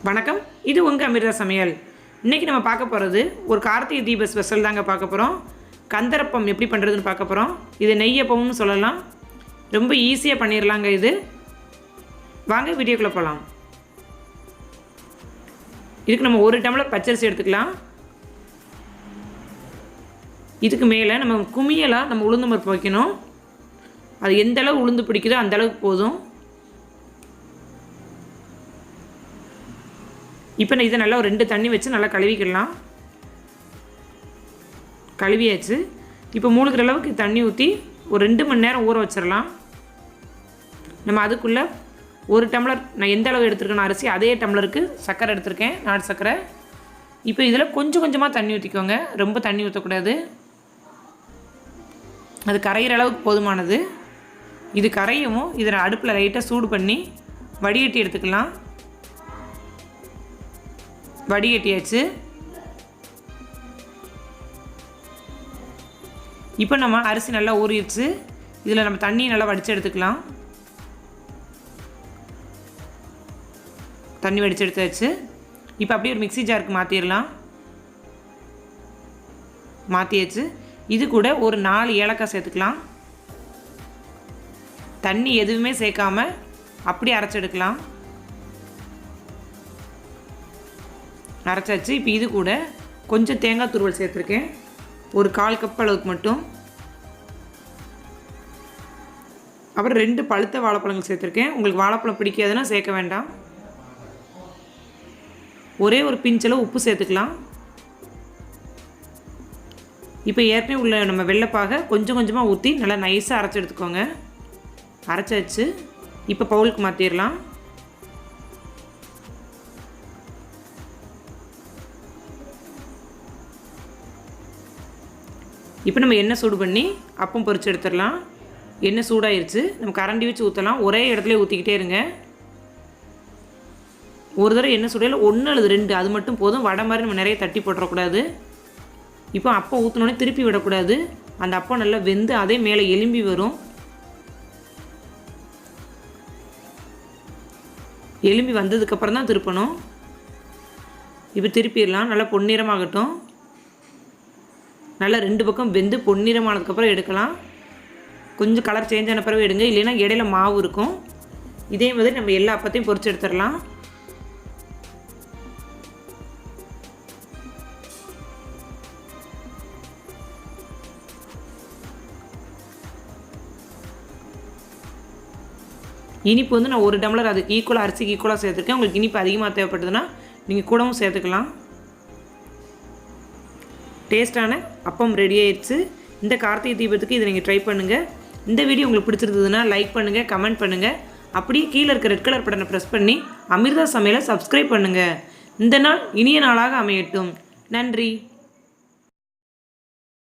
வணக்கம், இது உங்கள் அமிர்தா சமையல். இன்றைக்கி நம்ம பார்க்க போகிறது ஒரு கார்த்திகை தீப ஸ்பெஷல் தாங்க பார்க்க போகிறோம். கந்தரப்பம் எப்படி பண்ணுறதுன்னு பார்க்க போகிறோம். இது நெய்யப்பம்னு சொல்லலாம். ரொம்ப ஈஸியாக பண்ணிடலாங்க. இது வாங்க வீடியோக்குள்ளே போகலாம். இதுக்கு நம்ம 1 டம்ளர் பச்சரிசி எடுத்துக்கலாம். இதுக்கு மேலே நம்ம குமியலாக நம்ம உளுந்து பருப்பு வைக்கணும். அது எந்த அளவு உளுந்து பிடிக்குதோ அந்த அளவுக்கு போதும். இப்போ இதை நல்லா ஒரு 2 தண்ணி வச்சு நல்லா கழுவிக்கலாம். கழுவியாச்சு. இப்போ மூழ்கிற அளவுக்கு தண்ணி ஊற்றி ஒரு 2 மணி நேரம் ஊற வச்சிடலாம். நம்ம அதுக்குள்ளே 1 டம்ளர் நான் எந்த அளவு எடுத்துருக்கேன் அரிசி அதே டம்ளருக்கு சர்க்கரை எடுத்திருக்கேன், நாட்டு சர்க்கரை. இப்போ இதில் கொஞ்சம் கொஞ்சமாக தண்ணி ஊற்றிக்கோங்க, ரொம்ப தண்ணி ஊற்றக்கூடாது. அது கரையிற அளவுக்கு போதுமானது. இது கரையவும் இதில் அடுப்பில் லைட்டாக சூடு பண்ணி வடிகட்டி எடுத்துக்கலாம். வடிகட்டியாச்சு. இப்போ நம்ம அரிசி நல்லா ஊறிடுச்சு. இதில் நம்ம தண்ணி நல்லா வடித்து எடுத்துக்கலாம். தண்ணி வடித்து எடுத்தாச்சு. இப்போ அப்படியே ஒரு மிக்ஸி ஜாருக்கு மாற்றிடலாம். மாற்றியாச்சு. இது கூட ஒரு 4 ஏலக்காய் சேர்த்துக்கலாம். தண்ணி எதுவுமே சேர்க்காம அப்படியே அரைச்சி எடுக்கலாம். அரைச்சாச்சு. இப்போ இது கூட கொஞ்சம் தேங்காய் துருவல் சேர்த்துருக்கேன், ஒரு 1/4 கப் அளவுக்கு மட்டும். அப்புறம் 2 பழுத்த வாழைப்பழங்கள் சேர்த்துருக்கேன். உங்களுக்கு வாழைப்பழம் பிடிக்காதுன்னா சேர்க்க வேண்டாம். ஒரே ஒரு பிஞ்சளவு உப்பு சேர்த்துக்கலாம். இப்போ ஏற்கனவே உள்ள நம்ம வெள்ளைப்பாக கொஞ்சம் கொஞ்சமாக ஊற்றி நல்லா நைஸாக அரைச்சி எடுத்துக்கோங்க. அரைச்சாச்சு. இப்போ பவுலுக்கு மாற்றிடலாம். இப்போ நம்ம எண்ணெய் சூடு பண்ணி அப்பம் பொரிச்சு எடுத்துடலாம். எண்ணெய் சூடாயிருச்சு. நம்ம கரண்டி வச்சு ஊற்றலாம். ஒரே இடத்துல ஊற்றிக்கிட்டே இருங்க. ஒரு தடவை எண்ணெய் சூடையில் 1 அல்லது 2 அது மட்டும் போதும். வடை மாதிரி நம்ம நிறைய தட்டி போட்டுறக்கூடாது. இப்போ அப்பம் ஊற்றினோடனே திருப்பி விடக்கூடாது. அந்த அப்பம் நல்லா வெந்து அதே மேலே எலும்பி வரும். எலும்பி வந்ததுக்கப்புறம் தான் திருப்பணும். இப்போ திருப்பிடலாம். நல்லா பொன்னிறமாகட்டும். நல்லா 2 பக்கம் வெந்து பொன்னிறமானதுக்கப்புறம் எடுக்கலாம். கொஞ்சம் கலர் சேஞ்ச் ஆன பிறகு எடுங்க, இல்லைன்னா இடையில மாவு இருக்கும். இதே மாதிரி நம்ம எல்லா அப்பத்தையும் பொரிச்சு எடுத்துடலாம். இனிப்பு நான் 1 டம்ளர் அதுக்கு ஈக்குவலாக அரிசிக்கு ஈக்குவலாக சேர்த்துருக்கேன். உங்களுக்கு இனிப்பு அதிகமாக தேவைப்படுதுன்னா நீங்கள் கூடவும் சேர்த்துக்கலாம். டேஸ்ட்டான அப்பம் ரெடி ஆயிடுச்சு. இந்த கார்த்திகை தீபத்துக்கு இதை நீங்கள் ட்ரை பண்ணுங்கள். இந்த வீடியோ உங்களுக்கு பிடிச்சிருந்ததுன்னா லைக் பண்ணுங்கள், கமெண்ட் பண்ணுங்கள். அப்படியே கீழே இருக்க ரெட் கலர் பட்டனை ப்ரெஸ் பண்ணி அமிர்தா சமையலை சப்ஸ்கிரைப் பண்ணுங்கள். இந்த நாள் இனிய நாளாக அமையட்டும். நன்றி.